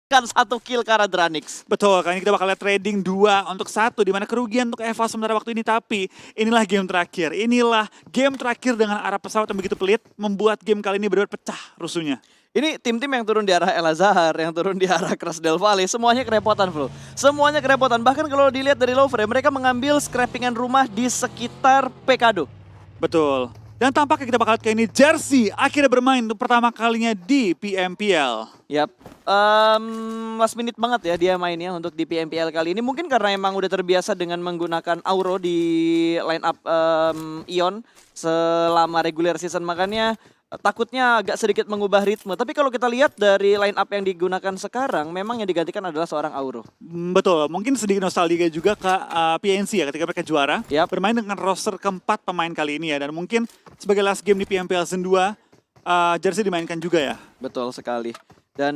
kan 1 kill ke arah Dranix. Betul, kali ini kita bakal lihat trading 2 untuk 1, di mana kerugian untuk Eva sementara waktu ini. Tapi inilah game terakhir. Inilah game terakhir dengan arah pesawat yang begitu pelit, membuat game kali ini benar-benar pecah rusuhnya. Ini tim-tim yang turun di arah El Azhar, yang turun di arah Crash Del Valle, semuanya kerepotan, Flo. Semuanya kerepotan. Bahkan kalau dilihat dari low frame, mereka mengambil scrappingan rumah di sekitar Pekado. Betul. Dan tampaknya kita bakal lihat kali ini Jersey akhirnya bermain untuk pertama kalinya di PMPL. Yap, last minute banget ya dia mainnya untuk di PMPL kali ini. Mungkin karena emang udah terbiasa dengan menggunakan Auro di line up Ion selama regular season, makanya takutnya agak sedikit mengubah ritme. Tapi kalau kita lihat dari line up yang digunakan sekarang, memang yang digantikan adalah seorang Auro. Betul, mungkin sedikit nostalgia juga ke PNC ya ketika mereka juara. Yap. Bermain dengan roster keempat pemain kali ini ya. Dan mungkin sebagai last game di PMPL Season 2, Jersey dimainkan juga ya. Betul sekali. Dan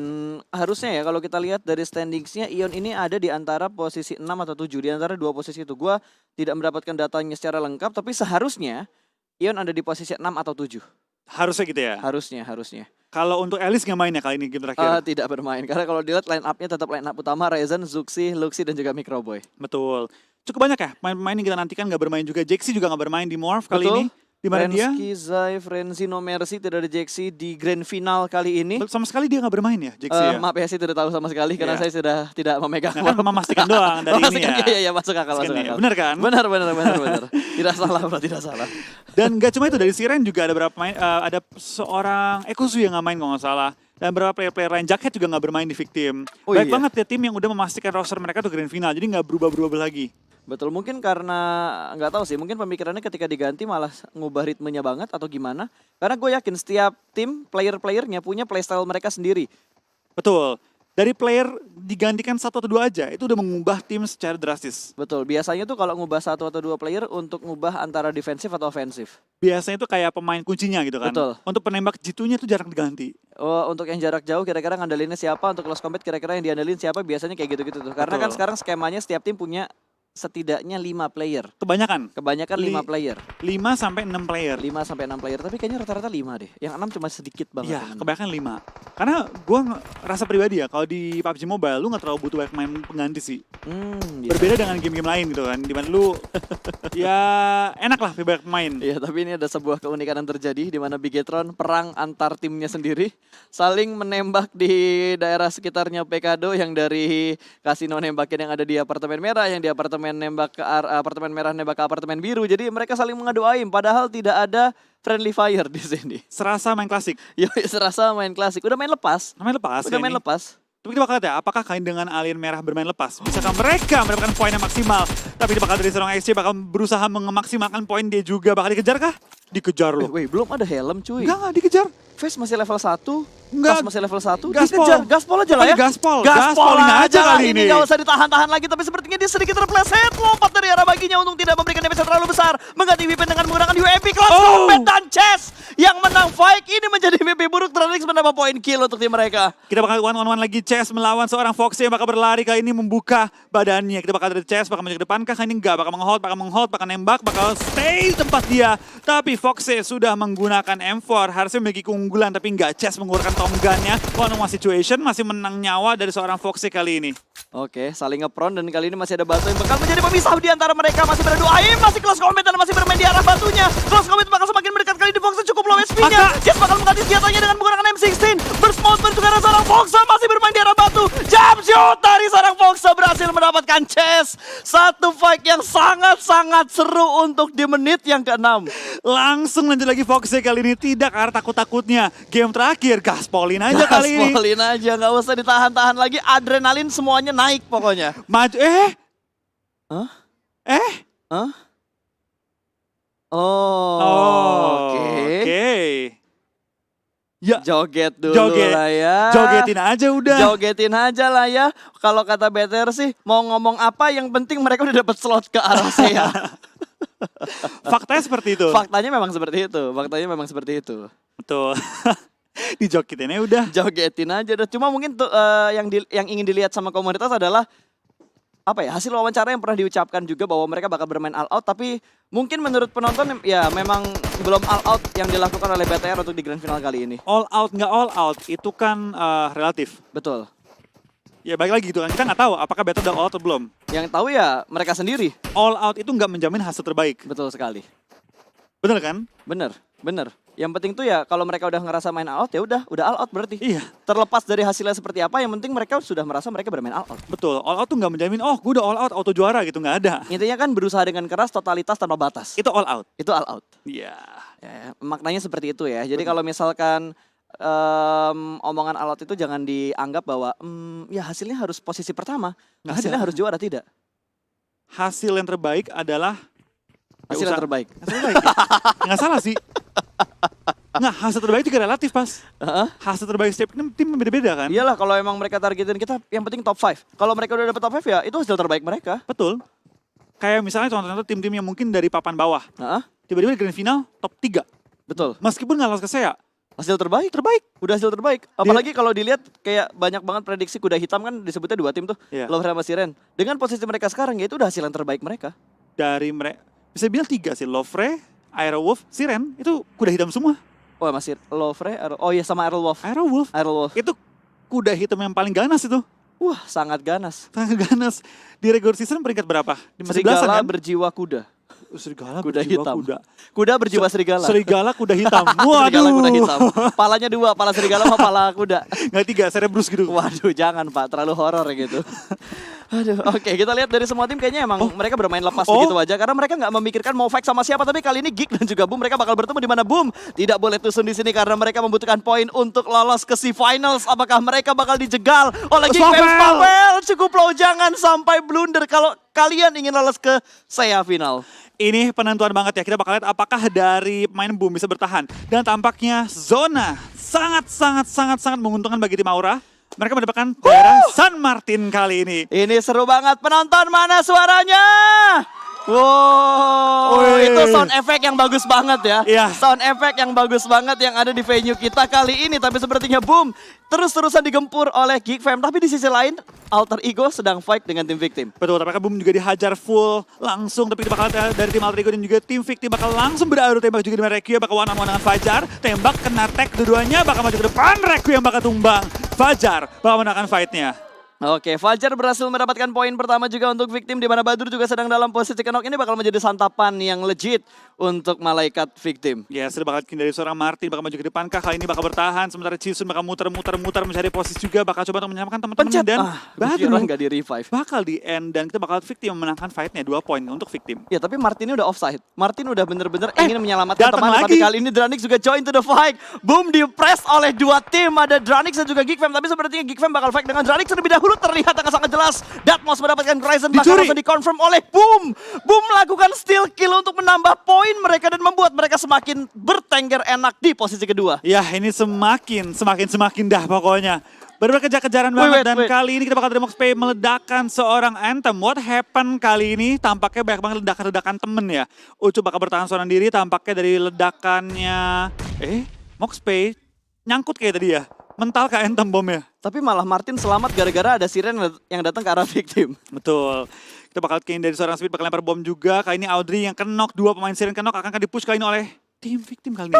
harusnya ya kalau kita lihat dari standingsnya, Ion ini ada di antara posisi 6 atau 7. Di antara 2 posisi itu. Gua tidak mendapatkan datanya secara lengkap, tapi seharusnya Ion ada di posisi 6 atau 7. Harusnya gitu ya. Harusnya. Kalau untuk Alice nggak main ya kali ini game terakhir. Tidak bermain, karena kalau dilihat line up-nya tetap line up utama Ryzen, Zuxi, Luxi, dan juga Microboy. Betul. Cukup banyak ya pemain-pemain yang kita nantikan nggak bermain juga. Jaxi juga nggak bermain di Morph kali Betul. ini. Di mana dia? Rensky, Zai, Frenzy, No Mercy, tidak ada Jaxi di grand final kali ini. Sama sekali dia nggak bermain ya, Jaxi ya? Maaf ya, saya tidak tahu sama sekali karena Iya. saya sudah tidak memegang. Nah, kan memastikan doang dari ini ya. Iya, masuk akal, masuk akal. Bener kan? Benar. Tidak salah, bro, tidak salah. Dan gak cuma itu, dari Siren juga ada beberapa pemain, ada seorang Ekusu yang nggak main kalau nggak salah. Dan beberapa player-player lain, Jacket juga nggak bermain di Victim. Oh, Baik iya. banget ya tim yang udah memastikan roster mereka tuh grand final, jadi nggak berubah-berubah lagi. Betul, mungkin karena nggak tahu sih, mungkin pemikirannya ketika diganti malah ngubah ritmenya banget atau gimana. Karena gue yakin setiap tim, player-playernya punya playstyle mereka sendiri. Betul. Dari player digantikan 1 atau 2 aja, itu udah mengubah tim secara drastis. Betul, biasanya tuh kalau ngubah 1 atau 2 player untuk ngubah antara defensif atau ofensif. Biasanya itu kayak pemain kuncinya gitu kan. Betul. Untuk penembak jitunya itu jarang diganti. Oh, untuk yang jarak jauh kira-kira ngandelinnya siapa, untuk close combat kira-kira yang diandelin siapa, biasanya kayak gitu-gitu tuh. Karena kan Betul. sekarang skemanya setiap tim punya setidaknya 5 player. Kebanyakan. Kebanyakan 5 player. 5 sampai 6 player. 5 sampai 6 player, tapi kayaknya rata-rata 5 deh. Yang 6 cuma sedikit banget. Iya, kebanyakan 5. Karena gue rasa pribadi ya, kalau di PUBG Mobile lu gak terlalu butuh banyak pemain pengganti sih. Gitu. Berbeda dengan game-game lain gitu kan, dimana lu ya enak lah banyak pemain. Iya, tapi ini ada sebuah keunikan yang terjadi di mana Bigetron perang antar timnya sendiri, saling menembak di daerah sekitarnya Pekado, yang dari kasino nembakin yang ada di apartemen merah, yang di apartemen nembak ke apartemen merah nembak ke apartemen biru. Jadi mereka saling mengadu aim padahal tidak ada friendly fire di sini. Serasa main klasik. Yo, serasa main klasik. Udah main lepas. Main lepas Udah ya main ini. lepas. Tapi kita bakal lihat ya, apakah kalian dengan alien merah bermain lepas? Bisakah mereka mendapatkan poin yang maksimal? Tapi bakal dari seorang XC bakal berusaha mengemaksimalkan poin dia juga. Bakal dikejar kah? Dikejar loh. Wait, belum ada helm cuy. Enggak, dikejar. Face masih level 1, Enggak. Kas masih level 1, Gaspol. dikejar. Gaspol aja lah ya. Gaspol. Gaspolin Gaspolin aja lah kali ini. Gak usah ditahan-tahan lagi, tapi sepertinya dia sedikit terpleset. Lompat dari arah baginya untuk tidak memberikan damage yang terlalu besar. Mengganti weapon dengan menggunakan UMP. Close combat dan Chess yang menang fight. Ini menjadi mimpi buruk. Dranix menambah poin kill untuk tim mereka. Kita bakal one on one lagi Chess melawan seorang Foxy yang bakal berlari kali ini membuka badannya. Kita bakal dari Chess bakal maju ke depan kah? Kali ini enggak, bakal menghold, bakal nembak, bakal stay di tempat dia. Tapi Foxy sudah menggunakan M4, harusnya memiliki keunggulan tapi enggak. Chess mengeluarkan tomgannya. One on one situation, masih menang nyawa dari seorang Foxy kali ini. Oke, saling ngepron dan kali ini masih ada batu yang bakal menjadi pemisah di antara mereka. Masih beradu aim, masih close combat dan masih bermain di arah batunya. Close combat bakal semakin mendekat kali ini. Foxy cukup low HP-nya. Chess bakal mengganti senjatanya dengan menggunakan M16. Burst mode juga dari seorang Foxy masih bermain di arah batu. Jump shot dari seorang Foxy berhasil mendapatkan Chess. Satu fight yang sangat-sangat seru untuk di menit yang ke-6. Langsung lanjut lagi Foxy kali ini, tidak karena takut-takutnya. Game terakhir, gaspolin aja kali ini. Gaspolin aja, nggak usah ditahan-tahan lagi. Adrenalin semuanya naik pokoknya. Maju, Hah? Eh? Hah? Oh, oke. Ya, Joget dulu lah ya. jogetin aja udah. Jogetin aja lah ya. Kalau kata BTR sih, mau ngomong apa yang penting mereka udah dapat slot ke arah saya. Faktanya seperti itu. Faktanya memang seperti itu. Betul. Dijogetinnya udah. Jogetin aja udah. Cuma mungkin tuh yang ingin dilihat sama komunitas adalah apa ya, hasil wawancara yang pernah diucapkan juga bahwa mereka bakal bermain all out, tapi mungkin menurut penonton ya memang belum all out yang dilakukan oleh BTR untuk di grand final kali ini. All out nggak all out itu kan relatif. Betul. Ya balik lagi gitu kan, kita nggak tahu apakah Beta udah all out atau belum. Yang tahu ya mereka sendiri. All out itu nggak menjamin hasil terbaik. Betul sekali. Bener kan? Bener. Yang penting tuh ya kalau mereka udah ngerasa main all out ya udah all out berarti. Iya. Terlepas dari hasilnya seperti apa, yang penting mereka sudah merasa mereka bermain all out. Betul, all out tuh nggak menjamin, oh gue udah all out, auto juara gitu, nggak ada. Intinya kan berusaha dengan keras, totalitas tanpa batas. Itu all out. Itu all out. Iya. Ya, maknanya seperti itu ya. Jadi kalau misalkan omongan all out itu jangan dianggap bahwa ya hasilnya harus posisi pertama. Nggak Hasilnya ada. harus juara, tidak. Hasil yang terbaik adalah Hasil yang terbaik. Hasil terbaik. Nggak salah sih. Nggak, hasil terbaik juga relatif pas. Heeh. Hasil terbaik setiap tim beda-beda kan? Iyalah kalau emang mereka targetin kita yang penting top 5. Kalau mereka udah dapet top 5 ya itu hasil terbaik mereka. Betul. Kayak misalnya contoh-contoh tim-tim yang mungkin dari papan bawah. Heeh. Tiba-tiba di grand final top 3. Betul. Meskipun nggak lolos ke SEA. Hasil terbaik. Udah hasil terbaik. Apalagi kalau dilihat kayak banyak banget prediksi kuda hitam kan disebutnya 2 tim tuh. Iya. Lovre sama Siren. Dengan posisi mereka sekarang ya itu udah hasil yang terbaik mereka. Dari mereka, bisa bilang 3 sih. Lovre, Aerowolf, Siren, itu kuda hitam semua. Oh masih Lovre, oh iya sama Aerowolf. Aerowolf, itu kuda hitam yang paling ganas itu. Wah sangat ganas. Sangat ganas. Di regular season peringkat berapa? Di masih belasan Serigala kan? berjiwa kuda. Serigala Kuda berjiwa hitam. Kuda. Kuda berjiwa serigala. Serigala kuda hitam. Serigala Waduh. kuda hitam. Palanya 2, pala serigala sama pala kuda. Nggak 3, Cerebrus gitu. Waduh, jangan Pak, terlalu horor gitu. Aduh, oke, kita lihat dari semua tim kayaknya emang mereka bermain lepas begitu aja karena mereka nggak memikirkan mau fight sama siapa, tapi kali ini Geek dan juga Boom mereka bakal bertemu di mana Boom tidak boleh tusun di sini karena mereka membutuhkan poin untuk lolos ke si finals. Apakah mereka bakal dijegal oleh Geek Fans Papel? Cukup low, jangan sampai blunder kalau kalian ingin lolos ke SEA final. Ini penentuan banget ya. Kita bakal lihat apakah dari pemain Boom bisa bertahan. Dan tampaknya zona sangat menguntungkan bagi tim Aura. Mereka mendapatkan daerah San Martin kali ini. Ini seru banget. Penonton mana suaranya? Wow, Wih. itu sound effect yang bagus banget ya. Iya. Sound effect yang bagus banget yang ada di venue kita kali ini. Tapi sepertinya Boom terus-terusan digempur oleh Geek Fam. Tapi di sisi lain, Alter Ego sedang fight dengan tim Victim. Betul, tapi Boom juga dihajar full langsung. Tapi kita bakal dari tim Alter Ego dan juga tim Victim bakal langsung beradu tembak juga dengan Requiem. Bakal one-on-one dengan Fajar. Tembak kena tag dua-duanya bakal maju ke depan. Requiem bakal tumbang. Fajar bakal menangkan fight-nya. Oke, Fajar berhasil mendapatkan poin pertama juga untuk Victim, di mana Badur juga sedang dalam posisi knock. Ini bakal menjadi santapan yang legit untuk malaikat Victim. Ya, sudah bakal dari seorang Martin bakal maju ke depan kah? Kali ini bakal bertahan, sementara Chisun bakal muter-muter mencari posisi juga, bakal coba untuk menyelamatkan teman-teman. Pencet, Dan Badur Badur nggak di revive. bakal di end dan kita bakal Victim memenangkan fight-nya 2 poin untuk Victim. Ya tapi Martin ini udah offside. Martin udah bener-bener ingin menyelamatkan datang teman. lagi. Tapi kali ini Dranix juga join to the fight. Boom, di-press oleh 2 tim. Ada Dranix dan juga Geek Fam. Tapi sepertinya Geek Fam bakal fight dengan Dranix terlebih dahulu. Terlihat akan sangat jelas. Datmos mendapatkan Horizon. Bahkan Dicuri. langsung di-confirm oleh Boom. Boom melakukan steal kill untuk menambah poin mereka dan membuat mereka semakin bertengger enak di posisi kedua. Ya, ini semakin dah pokoknya. Benar-benar kejar-kejaran banget dan kali ini kita bakal dari Moxpay meledakkan seorang Anthem. What happened kali ini? Tampaknya banyak banget ledakan-ledakan temen ya. Ucup bakal bertahan seorang diri, tampaknya dari ledakannya Moxpay nyangkut kayak tadi ya. Mental ke Anthem bomnya. Tapi malah Martin selamat gara-gara ada Siren yang datang ke arah Victim. Betul. Kita bakal kayaknya dari seorang Speed bakal lempar bom juga. Kali ini Audrey yang kenok, 2 pemain Siren kenok akan di-push kali ini oleh tim Victim kali ini.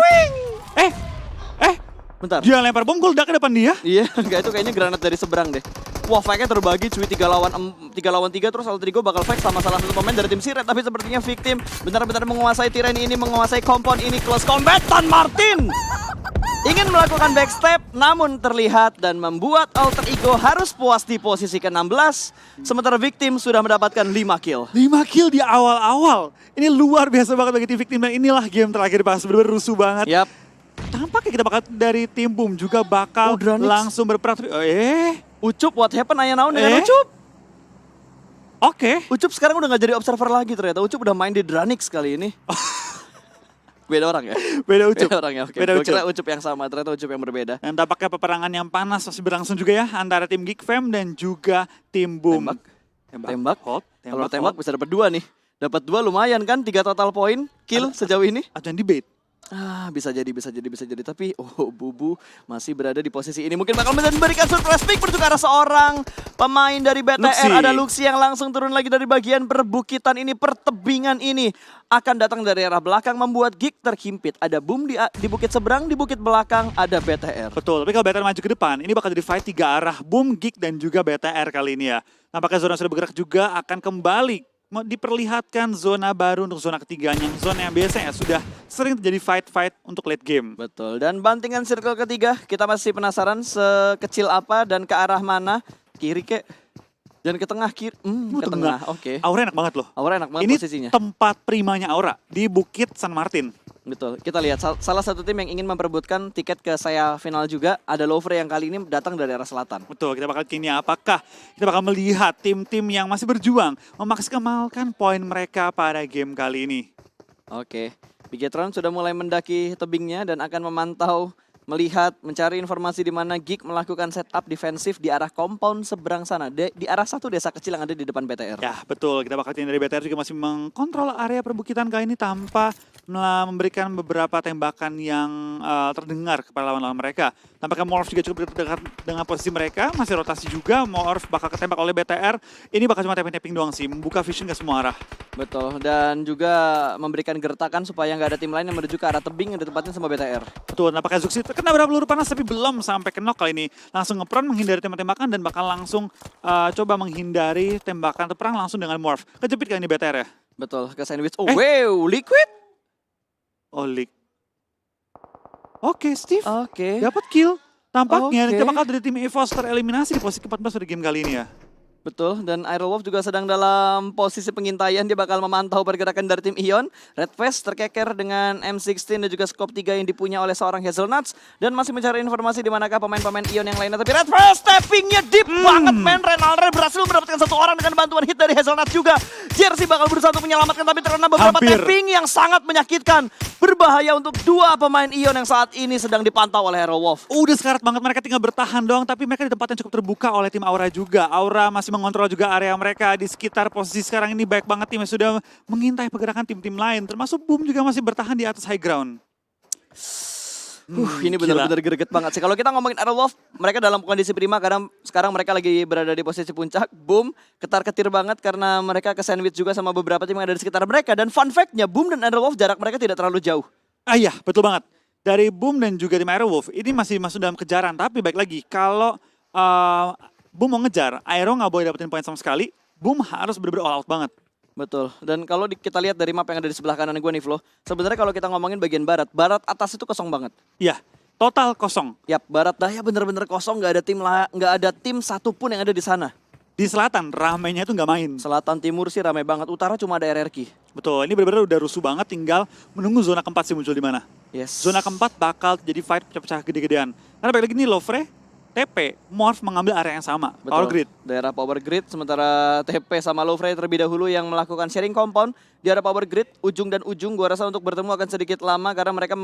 Bentar. Dia lempar bom, gue ledak ke depan dia. Iya, enggak, itu kayaknya granat dari seberang deh. Wah, fight-nya terbagi cuy 3 lawan 3 terus Alter Ego bakal fight sama salah satu pemain dari tim Siren. Tapi sepertinya Victim benar-benar menguasai terrain ini, menguasai kompon ini. Close combat, San Martin ingin melakukan backstep namun terlihat dan membuat Alter Ego harus puas di posisi ke-16. Sementara Victim sudah mendapatkan 5 kill. 5 kill di awal-awal. Ini luar biasa banget bagi tim Victim dan inilah game terakhir pas bener-bener rusuh banget. Yap. Tampaknya kita bakal dari tim Boom juga bakal Dranix. langsung berperang. Ucup, what happened ayah naon dengan Ucup? Oke. Ucup sekarang udah gak jadi observer lagi ternyata. Ucup udah main di Dranix kali ini. Beda orang ya? Beda Ucup. Beda orang ya, oke. Beda Gua Ucup. kira Ucup yang sama, ternyata Ucup yang berbeda. Dan tampaknya peperangan yang panas masih berlangsung juga ya antara tim Geek Fam dan juga tim Boom. Tembak. Hold. Kalau tembak bisa dapat 2 nih. Dapat 2 lumayan kan, 3 total poin kill sejauh ini. Ajan debate. Bisa jadi. Tapi Bubu masih berada di posisi ini. Mungkin bakal memberikan surprise pick menuju ke arah seorang pemain dari BTR. Luxi. Ada Luxi yang langsung turun lagi dari bagian perbukitan ini, pertebingan ini. Akan datang dari arah belakang membuat Geek terhimpit. Ada Boom di bukit seberang, di bukit belakang ada BTR. Betul, tapi kalau BTR maju ke depan, ini bakal jadi fight 3 arah. Boom, Geek, dan juga BTR kali ini ya. Nampaknya zona sudah bergerak juga akan kembali diperlihatkan zona baru untuk zona ketiganya. Zona yang biasanya sudah sering terjadi fight-fight untuk late game. Betul, dan bantingan circle ketiga, kita masih penasaran sekecil apa dan ke arah mana. Kiri kek, dan ke tengah kiri. Ke tengah, oke. Aura enak banget loh. Aura enak banget Ini posisinya. tempat primanya Aura di Bukit San Martin. Betul, kita lihat salah satu tim yang ingin memperebutkan tiket ke saya final juga. Ada Lovre yang kali ini datang dari arah selatan. Betul, kita bakal kini apakah kita bakal melihat tim-tim yang masih berjuang memaksimalkan poin mereka pada game kali ini. Oke, Bigetron sudah mulai mendaki tebingnya dan akan memantau, melihat, mencari informasi di mana Geek melakukan setup defensif di arah compound seberang sana. Di arah satu desa kecil yang ada di depan BTR. Ya betul, kita bakal kini dari BTR juga masih mengkontrol area perbukitan kali ini tanpa memberikan beberapa tembakan yang terdengar kepada lawan-lawan mereka. Tampaknya Morph juga cukup dekat dengan posisi mereka, masih rotasi juga. Morph bakal ketembak oleh BTR, ini bakal cuma tapping-tapping doang sih, membuka vision ke semua arah. Betul, dan juga memberikan gertakan supaya nggak ada tim lain yang menuju ke arah tebing yang ditempatin sama BTR. Betul, nampaknya Zuxi terkena beberapa peluru panas tapi belum sampai kenok kali ini. Langsung ngepron menghindari tembak-tembakan dan bakal langsung coba menghindari tembakan terperang langsung dengan Morph. Kejepit kali ini BTR ya? Betul, ke sandwich. Oh, wow, Liquid. Oh, Leak. Oke, Steve. Oke. Dapat kill. Tampaknya Oke. kita bakal dari tim EVOS tereliminasi di posisi ke-14 pada game kali ini ya. Betul, dan Aerowolf juga sedang dalam posisi pengintaian. Dia bakal memantau pergerakan dari tim Ion. Red Face terkeker dengan M16 dan juga scope 3 yang dipunya oleh seorang Hazelnuts. Dan masih mencari informasi di manakah pemain-pemain Ion yang lainnya. Tapi Red Face tappingnya deep banget, men. Renalre berhasil mendapatkan satu orang dengan bantuan hit dari Hazelnuts juga. Jersey bakal berusaha untuk menyelamatkan, tapi terkena beberapa Hampir. tapping yang sangat menyakitkan. Berbahaya untuk dua pemain Ion yang saat ini sedang dipantau oleh Aerowolf. Udah sekarat banget, mereka tinggal bertahan doang, tapi mereka di tempat yang cukup terbuka oleh tim Aura juga. Aura masih mengontrol juga area mereka di sekitar posisi sekarang ini. Baik banget tim yang sudah mengintai pergerakan tim-tim lain, termasuk Boom juga masih bertahan di atas high ground. Ini benar-benar greget banget sih. Kalau kita ngomongin Aerowolf, mereka dalam kondisi prima karena sekarang mereka lagi berada di posisi puncak. Boom, ketar-ketir banget karena mereka ke sandwich juga sama beberapa tim yang ada di sekitar mereka. Dan fun fact-nya, Boom dan Aerowolf jarak mereka tidak terlalu jauh. Iya, betul banget. Dari Boom dan juga tim Aerowolf, ini masih masuk dalam kejaran. Tapi baik lagi, kalau Boom mau ngejar, Aero nggak boleh dapetin poin sama sekali. Boom harus bener-bener all out banget. Betul. Dan kalau kita lihat dari map yang ada di sebelah kanan gue nih, Flo. Sebenarnya kalau kita ngomongin bagian barat atas itu kosong banget. Iya, total kosong. Yap, barat daya bener-bener kosong, nggak ada tim satupun yang ada di sana. Di selatan, ramainya itu nggak main. Selatan timur sih ramai banget, utara cuma ada RRQ. Betul, ini benar-benar udah rusuh banget, tinggal menunggu zona keempat sih muncul di mana. Yes. Zona keempat bakal jadi fight pecah-pecah gede-gedean. Karena balik lagi nih Lovre, TP, Morph mengambil area yang sama, Betul. Power Grid. Daerah Power Grid, sementara TP sama Lovre terlebih dahulu yang melakukan sharing compound di area Power Grid. Ujung dan ujung gua rasa untuk bertemu akan sedikit lama karena mereka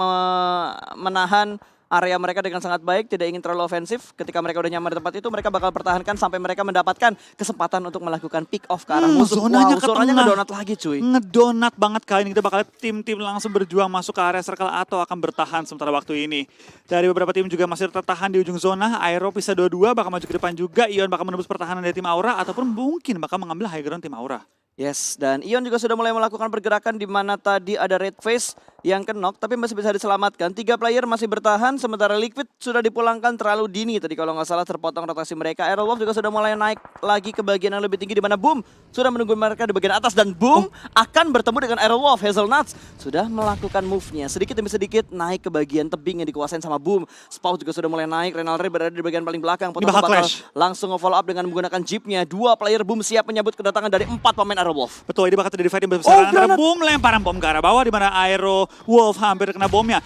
menahan area mereka dengan sangat baik, tidak ingin terlalu ofensif. Ketika mereka udah nyaman di tempat itu, mereka bakal pertahankan sampai mereka mendapatkan kesempatan untuk melakukan pick off ke arah musuh. Zonanya ke Zonanya tengah. ngedonat lagi cuy. Ngedonat banget kali ini, kita bakal lihat tim-tim langsung berjuang masuk ke area circle atau akan bertahan sementara waktu ini. Dari beberapa tim juga masih tertahan di ujung zona. Aero bisa 2-2 bakal maju ke depan juga. Ion bakal menembus pertahanan dari tim Aura ataupun mungkin bakal mengambil high ground tim Aura. Yes, dan Ion juga sudah mulai melakukan pergerakan di mana tadi ada Red Face yang kenok, tapi masih bisa diselamatkan. 3 player masih bertahan, sementara Liquid sudah dipulangkan terlalu dini. Tadi kalau nggak salah terpotong rotasi mereka. Aerowolf juga sudah mulai naik lagi ke bagian yang lebih tinggi di mana Boom sudah menunggu mereka di bagian atas. Dan Boom akan bertemu dengan Aerowolf. Hazelnuts sudah melakukan move-nya. Sedikit demi sedikit naik ke bagian tebing yang dikuasain sama Boom. Spout juga sudah mulai naik. Renalre berada di bagian paling belakang. Potong bakal langsung nge-follow up dengan menggunakan jeepnya. 2 player Boom siap menyambut kedatangan dari 4 pemain Aerowolf. Betul, ini bakal terjadi fight yang besar antara Boom lemparan bom ke arah bawah di mana Aero Wolf hampir kena bomnya.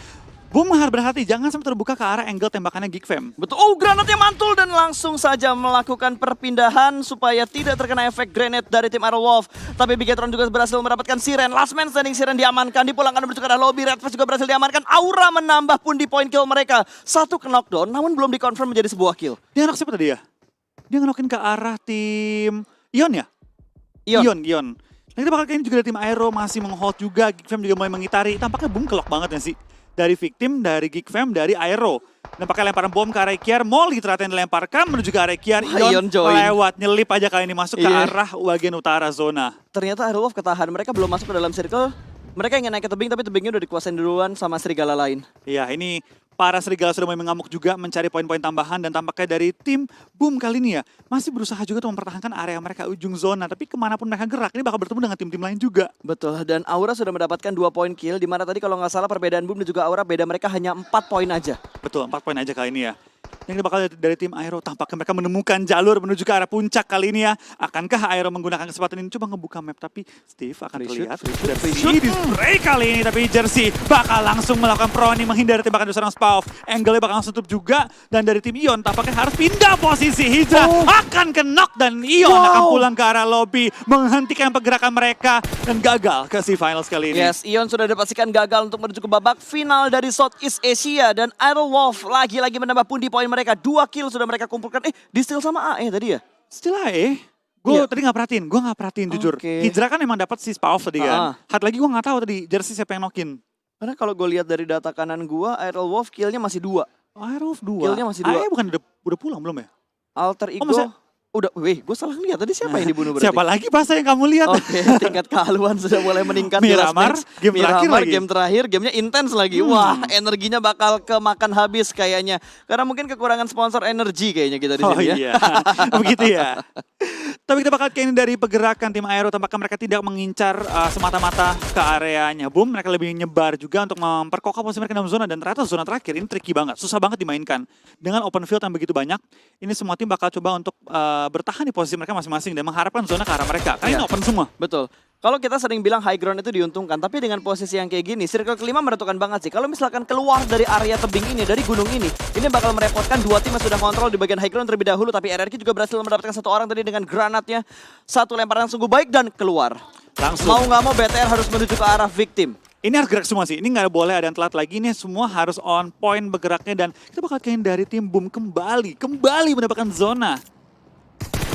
Boom harus berhati, jangan sampai terbuka ke arah angle tembakannya Geek Fam. Betul, oh granatnya mantul dan langsung saja melakukan perpindahan supaya tidak terkena efek grenade dari tim Aerowolf. Tapi Bigetron juga berhasil mendapatkan Siren. Last man standing Siren diamankan, dipulangkan menuju ke arah lobby. Red Face juga berhasil diamankan. Aura menambah pun di point kill mereka. 1 ke knockdown, namun belum dikonfirm menjadi sebuah kill. Dia knock siapa tadi ya? Dia ngenokin ke arah tim Ion ya? Ion. Nah kita bakal kayaknya juga dari tim Aero masih meng-hold juga. Geek Fam juga mulai mengitari. Tampaknya Boom kelok banget ya sih. dari Victim, dari Geekfam, dari Aero. Dan pakai lemparan bom ke arah Kiar, Molly ternyata yang dilemparkan menuju ke arah Kiar. Ion lewat, nyelip aja kali ini masuk ke arah bagian utara zona. Ternyata Aerowolf ketahan, mereka belum masuk ke dalam circle. Mereka ingin naik ke tebing, tapi tebingnya udah dikuasain duluan sama serigala lain. Iya, ini para serigala sudah mulai mengamuk juga mencari poin-poin tambahan dan tampaknya dari tim Boom kali ini ya masih berusaha juga untuk mempertahankan area mereka ujung zona, tapi kemanapun mereka gerak ini bakal bertemu dengan tim-tim lain juga. Betul, dan Aura sudah mendapatkan 2 poin kill, di mana tadi kalau nggak salah perbedaan Boom dan juga Aura beda mereka hanya 4 poin aja. Betul, 4 poin aja kali ini ya. Yang bakal dari tim Aero, tampaknya mereka menemukan jalur menuju ke arah puncak kali ini ya. Akankah Aero menggunakan kesempatan ini coba ngebuka map, tapi Steve akan terlihat Jersey di spray kali ini, tapi Jersey bakal langsung melakukan proni menghindari tembakan dari seorang Spauf. Angle-nya bakal langsung tutup juga, dan dari tim Ion tampaknya harus pindah posisi. Hydra akan ke-knock dan Ion akan pulang ke arah lobby menghentikan pergerakan mereka dan gagal ke si finals kali ini. Yes, Ion sudah dipastikan gagal untuk menuju ke babak final dari Southeast Asia, dan Aerowolf lagi-lagi menambah pundi poin mereka. 2 kill sudah mereka kumpulkan. di steal sama AE tadi ya? Steal AE? Gue tadi nggak perhatiin, jujur. Hydra kan emang dapat si Spauf tadi kan. Hat lagi gue nggak tahu tadi Jersey siapa yang knockin. Karena kalau gue lihat dari data kanan gue, Aerowolf killnya masih 2. Aerowolf 2? Killnya masih 2. AE bukan udah pulang belum ya? Alter Ego udah, gue salah lihat tadi siapa yang dibunuh berarti? Siapa lagi bahasa yang kamu lihat? Oke, tingkat kehaluan sudah mulai meningkat. Miramar, game terakhir, gamenya intens lagi. Wah, energinya bakal kemakan habis kayaknya. Karena mungkin kekurangan sponsor energi kayaknya kita di sini ya. Iya, begitu ya. Tapi kita bakal kayaknya dari pergerakan tim Aero, tampaknya mereka tidak mengincar semata-mata ke areanya Boom. Mereka lebih nyebar juga untuk memperkokoh posisi mereka dalam zona. Dan ternyata zona terakhir ini tricky banget, susah banget dimainkan. Dengan open field yang begitu banyak, ini semua tim bakal coba untuk bertahan di posisi mereka masing-masing dan mengharapkan zona ke arah mereka. Karena ini open semua. Betul. Kalau kita sering bilang high ground itu diuntungkan, tapi dengan posisi yang kayak gini, circle kelima menentukan banget sih. Kalau misalkan keluar dari area tebing ini, dari gunung ini bakal merepotkan 2 tim yang sudah kontrol di bagian high ground terlebih dahulu. Tapi RRQ juga berhasil mendapatkan 1 orang tadi dengan granatnya. 1 lemparan yang sungguh baik dan keluar. Langsung. Mau nggak mau BTR harus menuju ke arah victim. Ini harus gerak semua sih, ini nggak boleh ada yang telat lagi, ini semua harus on point bergeraknya. Dan kita bakal kayaknya dari tim Boom kembali mendapatkan zona.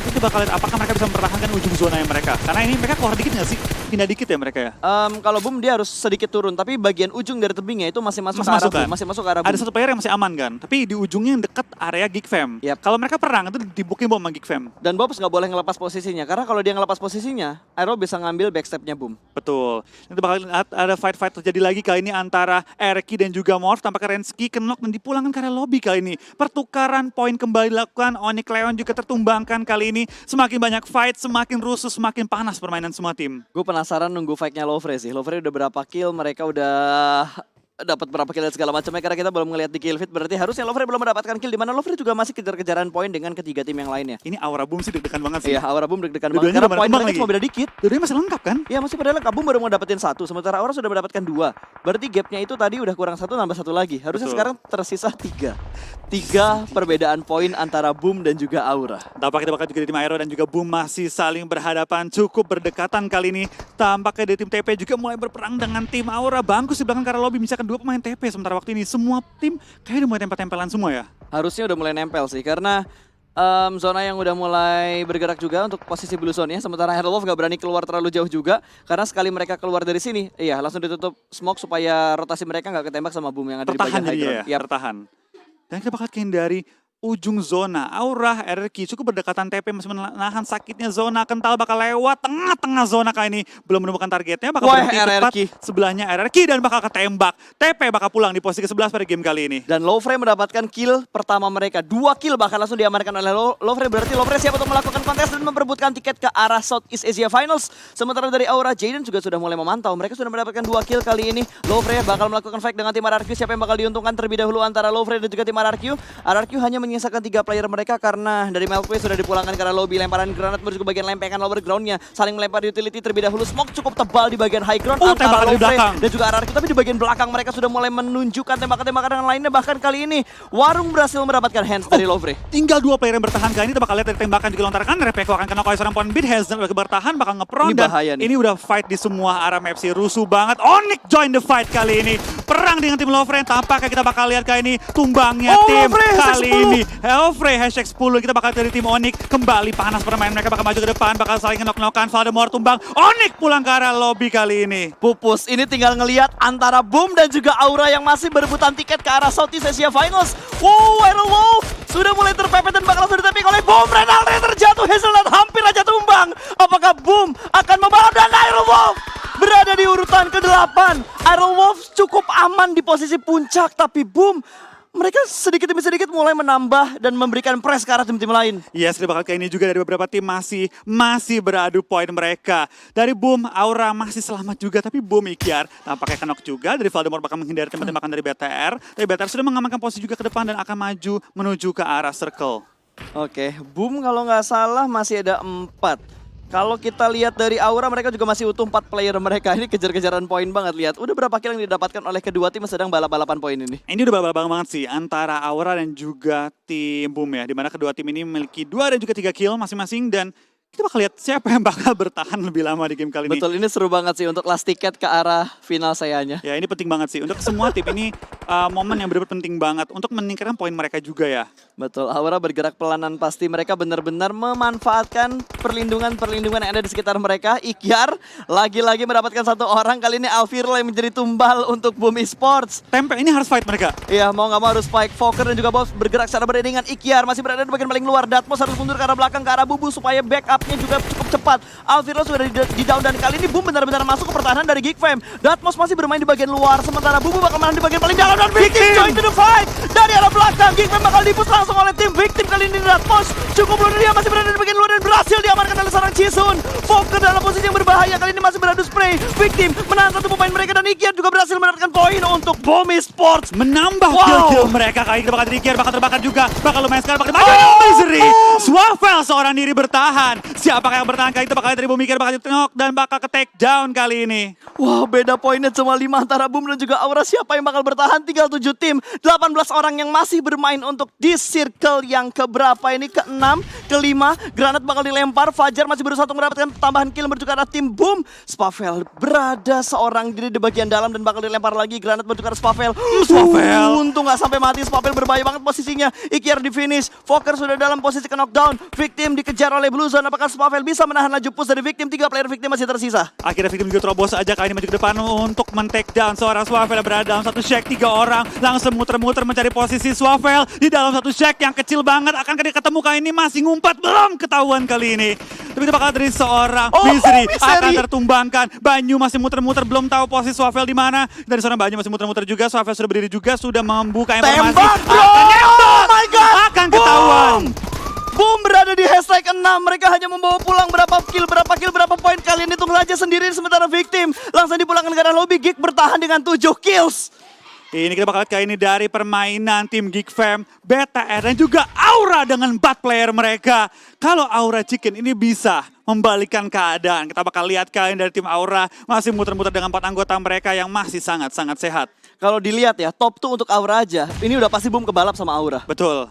Kita bakal lihat apakah mereka bisa mempertahankan ujung zona yang mereka. Karena ini mereka keluar dikit nggak sih? Pindah dikit ya mereka ya? Kalau Boom dia harus sedikit turun, tapi bagian ujung dari tebingnya itu masih masuk ke arah Boom. Masih masuk ke arah Boom. Ada 1 player yang masih aman kan, tapi di ujungnya yang dekat area Geekfam. Kalau mereka perang itu dibukin bom sama Geekfam. Dan Bobs nggak boleh ngelepas posisinya, karena kalau dia ngelepas posisinya, Aero bisa ngambil backstepnya Boom. Betul. Nanti bakal lihat ada fight-fight terjadi lagi kali ini antara Erki dan juga Morph. Tampaknya Rensky kenok dan dipulangkan ke area lobby kali ini. Pertukaran poin kembali dilakukan, Onyx Leon juga tertumbangkan kali ini. Semakin banyak fight, semakin rusuh, semakin panas permainan semua tim. Gue penasaran nunggu fight-nya Lovre sih. Lovre udah berapa kill, mereka udah dapat berapa kill dan segala macamnya, karena kita belum ngeliat di kill feed. Berarti harusnya Lovre belum mendapatkan kill, di mana Lovre juga masih kejar-kejaran poin dengan ketiga tim yang lainnya. Ini Aura Boom sih deg-degan banget sih. Iya, Aura Boom deg-degan banget karena poin mereka cuma beda dikit. Dua-duanya masih lengkap kan? Iya, masih pada lengkap. Boom baru mau dapetin 1, sementara Aura sudah mendapatkan 2. Berarti gapnya itu tadi udah kurang 1 nambah 1 lagi. Harusnya sekarang tersisa 3. 3 perbedaan poin antara Boom dan juga Aura. Tampaknya kita bakal juga di tim Aero dan juga Boom masih saling berhadapan, cukup berdekatan kali ini. Tampaknya dari tim TP juga mulai berperang dengan tim Aura. Bangkus di belakang karena lobby, misalkan 2 pemain TP. Sementara waktu ini semua tim kayaknya udah mulai tempel-tempelan semua ya. Harusnya udah mulai nempel sih, karena zona yang udah mulai bergerak juga untuk posisi blue zone-nya. Sementara Aerowolf gak berani keluar terlalu jauh juga, karena sekali mereka keluar dari sini, iya langsung ditutup smoke supaya rotasi mereka gak ketembak sama Boom yang ada di bagian high ground. Ya, tertahan. Dan kita bakal hindari ujung zona. Aura, RRQ cukup berdekatan TP, masih menahan sakitnya zona. Kental bakal lewat tengah-tengah zona kali ini. Belum menemukan targetnya, bakal berhenti tepat sebelahnya RRQ dan bakal ketembak. TP bakal pulang di posisi ke-11 pada game kali ini. Dan Lovre mendapatkan kill pertama mereka. 2 kill bahkan langsung diamankan oleh Lovre. Berarti Lovre siap untuk melakukan kontes dan memperebutkan tiket ke arah Southeast Asia Finals. Sementara dari Aura, Jaden juga sudah mulai memantau. Mereka sudah mendapatkan 2 kill kali ini. Lovre bakal melakukan fight dengan tim RRQ. Siapa yang bakal diuntungkan terlebih dahulu antara Lovre dan juga tim RRQ. RRQ hanya menyisakan 3 player mereka karena dari Melkway sudah dipulangkan ke arah lobby. Lemparan granat menuju ke bagian lempengan lower groundnya. Saling melempar utility terlebih dahulu. Smoke cukup tebal di bagian high ground antara Lovre dan juga RRQ. Tapi di bagian belakang mereka sudah mulai menunjukkan tembakan-tembakan yang lainnya. Bahkan kali ini Warung berhasil mendapatkan hands dari Lovre. Tinggal 2 player yang bertahan kali ini. Kita bakal lihat dari tembakan juga lontarkan. Repeko akan kena oleh seorang pon beat. Hazen udah bertahan, bakal ngepron. Ini udah fight di semua arah map sih. Rusuh banget. Onyx join the fight kali ini. Perang dengan tim Lovre. Tampaknya kita bakal lihat kali ini tumbangnya tim kali ini. ini. Helfrey #10 kita bakal dari tim Onyx. Kembali panas permainan mereka, bakal maju ke depan, bakal saling knock-knockan. Voldemort tumbang, Onyx pulang ke arah lobby kali ini. Pupus ini tinggal ngelihat antara Boom dan juga Aura yang masih berebutan tiket ke arah Southeast Asia Finals. Wow, Iron Wolf sudah mulai terpepet dan bakal sudah ditepik oleh Boom. Renaldi terjatuh, Hazelnut hampir aja tumbang. Apakah Boom akan membalap dan Iron Wolf berada di urutan ke-8. Iron Wolf cukup aman di posisi puncak, tapi Boom mereka sedikit demi sedikit mulai menambah dan memberikan press ke arah tim-tim lain. Yes, bakal kayak ini juga dari beberapa tim masih beradu poin mereka. Dari Boom, Aura masih selamat juga, tapi Boom Ikyar tampaknya knock juga. Dari Voldemort bakal menghindari tembakan dari BTR. Tapi BTR sudah mengamankan posisi juga ke depan dan akan maju menuju ke arah circle. Oke, Boom kalau nggak salah masih ada 4. Kalau kita lihat dari Aura, mereka juga masih utuh 4 player mereka. Ini kejar-kejaran poin banget, lihat. Udah berapa kill yang didapatkan oleh kedua tim yang sedang balap-balapan poin ini? Ini udah balap-balap banget sih, antara Aura dan juga tim Boom ya. Dimana kedua tim ini memiliki 2 dan juga 3 kill masing-masing. Dan kita bakal lihat siapa yang bakal bertahan lebih lama di game kali ini. Betul, ini seru banget sih untuk last ticket ke arah final sayanya. Ya, ini penting banget sih. Untuk semua tim ini momen yang benar-benar penting banget untuk meningkatkan poin mereka juga ya. Betul, Aura bergerak pelanan, pasti mereka benar-benar memanfaatkan perlindungan yang ada di sekitar mereka. Ikyar lagi-lagi mendapatkan 1 orang, kali ini Alvirlo yang menjadi tumbal untuk Boom Esports. Tempe ini harus fight mereka. Iya, mau nggak mau harus spike. Fokker dan juga Bobs bergerak secara beriringan. Ikyar masih berada di bagian paling luar. Datmos harus mundur ke arah belakang, ke arah Bubu supaya backupnya juga cukup cepat. Alvirlo sudah di down dan kali ini Boom benar-benar masuk ke pertahanan dari Geek Fam. Datmos masih bermain di bagian luar, sementara Bubu bakal main di bagian paling dalam dan Victim join to the fight. Dari arah belakang, Geek Fam bakal dipus langsung oleh tim Victim kali ini. Datmos cukup luar, dia masih berada di bagian luar dan berhasil diamankan oleh seorang Chisun. Fokker dalam posisi yang berbahaya, kali ini masih beradu spray. Victim menahan 1 pemain mereka dan Ikyar juga berhasil mendapatkan poin untuk Boom Esports. Menambah kill-kill mereka kali ini bakal dari Ikyar, bakal terbakar juga. Bakal lumayan sekali, bakal Misery. Swavel seorang diri bertahan. Siapakah yang bertahan kali itu bakal dari Boom Ikyar, bakal di-knock dan bakal ke take down kali ini. Wah, beda poinnya cuma 5 antara Boom dan juga Aura. Siapa yang bakal bertahan? Tinggal 7 tim. 18 orang yang masih bermain untuk di circle yang keberapa ini? Ke-6, ke-5. Granat bakal dilempar. Fajar masih berusaha untuk mendapatkan tambahan kill menuju ke arah tim Boom. Spavel berada seorang diri di bagian dalam dan bakal dilempar lagi. Granat menuju ke arah Spavel. Spavel. Untung gak sampai mati. Spavel berbahaya banget posisinya. Ikyar di finish. Fokker sudah dalam posisi ke knockdown. Victim dikejar oleh Blue Zone. Apakah Spavel bisa menahan laju push dari Victim? 3 player Victim masih tersisa. Akhirnya Victim juga terobos aja kali ini maju ke depan untuk men-take down seorang Swavel yang berada dalam satu shack. 3 orang langsung muter-muter mencari posisi Swavel di dalam satu shack yang kecil banget. Akankah dia ketemu kali ini? Masih ngumpat, belum ketahuan kali ini. Tapi itu bakal dari seorang Misery akan tertumbangkan. Banyu masih muter-muter, belum tahu posisi Swavel di mana. Dari seorang Banyu masih muter-muter juga. Swavel sudah berdiri juga, sudah membuka informasi. Tembak, bro! Akan nembak! Oh my God! Akan ketahuan. Boom berada di hashtag 6. Mereka hanya membawa pulang berapa kill, berapa poin. Kali ini tunggu aja sendiri, sementara Victim langsung dipulangkan ke arah lobby. Geek bertahan dengan 7 kills. Ini kita bakal lihat kali ini dari permainan tim Geek Fam, BTR dan juga Aura dengan 4 player mereka. Kalau Aura Chicken ini bisa membalikkan keadaan. Kita bakal lihat kali ini dari tim Aura masih muter-muter dengan 4 anggota mereka yang masih sangat-sangat sehat. Kalau dilihat ya, top 2 untuk Aura aja. Ini udah pasti Boom kebalap sama Aura. Betul.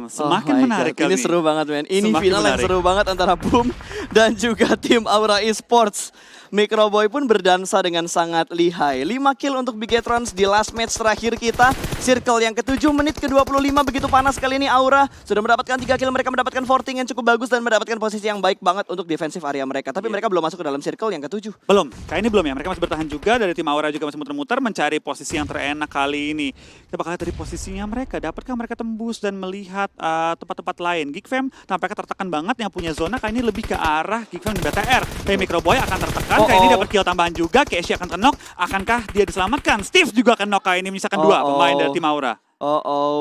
Semakin menarik kali ini. Ini seru banget, men. Ini Semakin final yang menarik. seru banget antara Boom dan juga tim Aura Esports. Microboy pun berdansa dengan sangat lihai. 5 kill untuk Bigetrons di last match terakhir kita. Circle yang ke-7 menit ke-25 begitu panas kali ini Aura. Sudah mendapatkan 3 kill, mereka mendapatkan forting yang cukup bagus dan mendapatkan posisi yang baik banget untuk defensif area mereka. Tapi mereka belum masuk ke dalam circle yang ke-7. Belum, kali ini belum ya. Mereka masih bertahan juga. Dari tim Aura juga masih muter-muter mencari posisi yang terenak kali ini. Kita bakal lihat dari posisinya mereka. Dapatkah mereka tembus dan melihat tempat-tempat lain? Geek Fam tampaknya tertekan banget. Yang punya zona kali ini lebih ke arah Geek Fam dan BTR. Tapi Microboy akan tertekan. Kali ini dapat kill tambahan juga. Casey akan knock. Akankah dia diselamatkan? Steve juga akan knock kali ini. Misalkan 2 pemain dari tim Aura.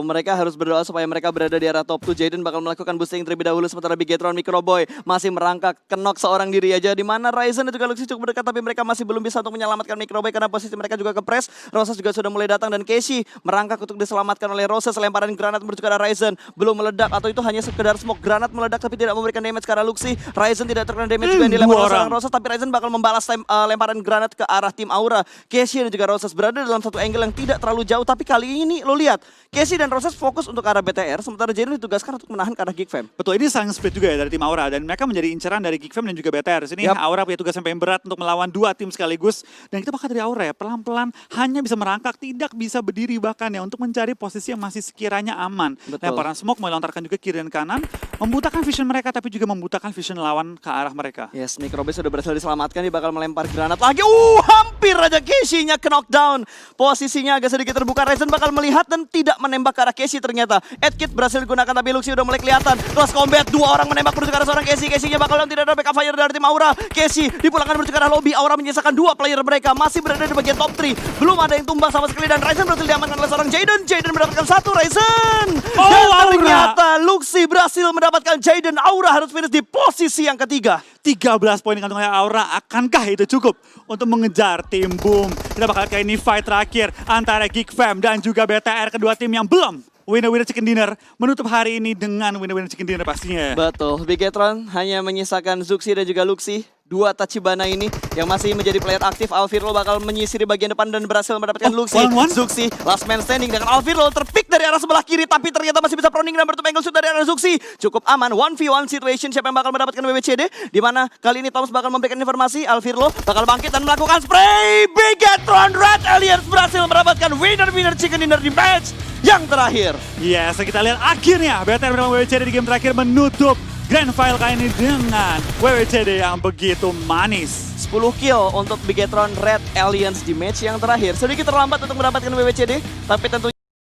Mereka harus berdoa supaya mereka berada di arah top 2. Jaden bakal melakukan boosting terlebih dahulu, sementara Bigetron Microboy masih merangkak knock seorang diri aja. Di mana Ryzen dan juga Luxy cukup berdekat, tapi mereka masih belum bisa untuk menyelamatkan Microboy karena posisi mereka juga kepres. Roses juga sudah mulai datang dan Casey merangkak untuk diselamatkan oleh Roses. Lemparan granat menuju ke arah Ryzen belum meledak, atau itu hanya sekedar smoke granat meledak tapi tidak memberikan damage ke arah Luxy. Ryzen tidak terkena damage juga yang dilempar oleh seorang Roses, tapi Ryzen bakal membalas lemparan granat ke arah tim Aura. Casey dan juga Roses berada dalam satu angle yang tidak terlalu jauh, tapi kali ini lo lihat Casey dan Roses fokus untuk ke arah BTR, sementara Jaden ditugaskan untuk menahan ke arah Geek Fam. Betul, ini saling split juga ya dari tim Aura dan mereka menjadi inceran dari Geek Fam dan juga BTR. Sini Yap. Aura punya tugas yang paling berat untuk melawan dua tim sekaligus dan kita bakal dari Aura ya pelan-pelan hanya bisa merangkak, tidak bisa berdiri bahkan ya untuk mencari posisi yang masih sekiranya aman. Betul. Lemparan smoke melontarkan juga kiri dan kanan, membutakan vision mereka tapi juga membutakan vision lawan ke arah mereka. Yes, Microbase sudah berhasil diselamatkan, dia bakal melempar granat lagi. Hampir aja Casey-nya ke knockdown. Posisinya agak sedikit terbuka, Ryzen bakal melihat dan tidak menembak ke arah Casey ternyata. Edkit berhasil digunakan tapi Luxi udah mulai kelihatan. Close combat, dua orang menembak menuju ke arah seorang Casey. Casey-nya bakal tidak ada backup fire dari tim Aura. Casey dipulangkan menuju ke arah lobby. Aura menyisakan dua player mereka, masih berada di bagian top 3. Belum ada yang tumbang sama sekali dan Ryzen berhasil diamankan oleh seorang Jaden. Jaden mendapatkan satu, Ryzen. Oh, Dan Aura. ternyata Luxi berhasil mendapatkan Jaden. Aura harus finish di posisi yang ketiga. 13 poin di kantongnya Aura, akankah itu cukup untuk mengejar tim Boom? Kita bakal kayak ini fight terakhir antara Geek Fam dan juga BTR, kedua tim yang belum winner-winner chicken dinner, menutup hari ini dengan winner-winner chicken dinner pastinya. Betul, Bigetron hanya menyisakan Zuxi dan juga Luxi. Dua Tachibana ini yang masih menjadi player aktif. Alvirlo bakal menyisiri bagian depan dan berhasil mendapatkan Luxi. one-on-one? Zuxi, last man standing dengan Alvirlo terpick dari arah sebelah kiri. Tapi ternyata masih bisa proning dan bertemu angle shoot dari arah Zuxi. Cukup aman, 1v1 situation. Siapa yang bakal mendapatkan WWCD? Dimana kali ini Thomas bakal memberikan informasi. Alvirlo bakal bangkit dan melakukan spray. Bigetron Red Aliens berhasil mendapatkan winner-winner chicken dinner di match yang terakhir. Yes, kita lihat akhirnya BTR menang WWCD di game terakhir menutup Grand Final kali ini dengan WWCD yang begitu manis. 10 kill untuk Bigetron Red Aliens di match yang terakhir. Sedikit terlambat untuk mendapatkan WWCD, tapi tentunya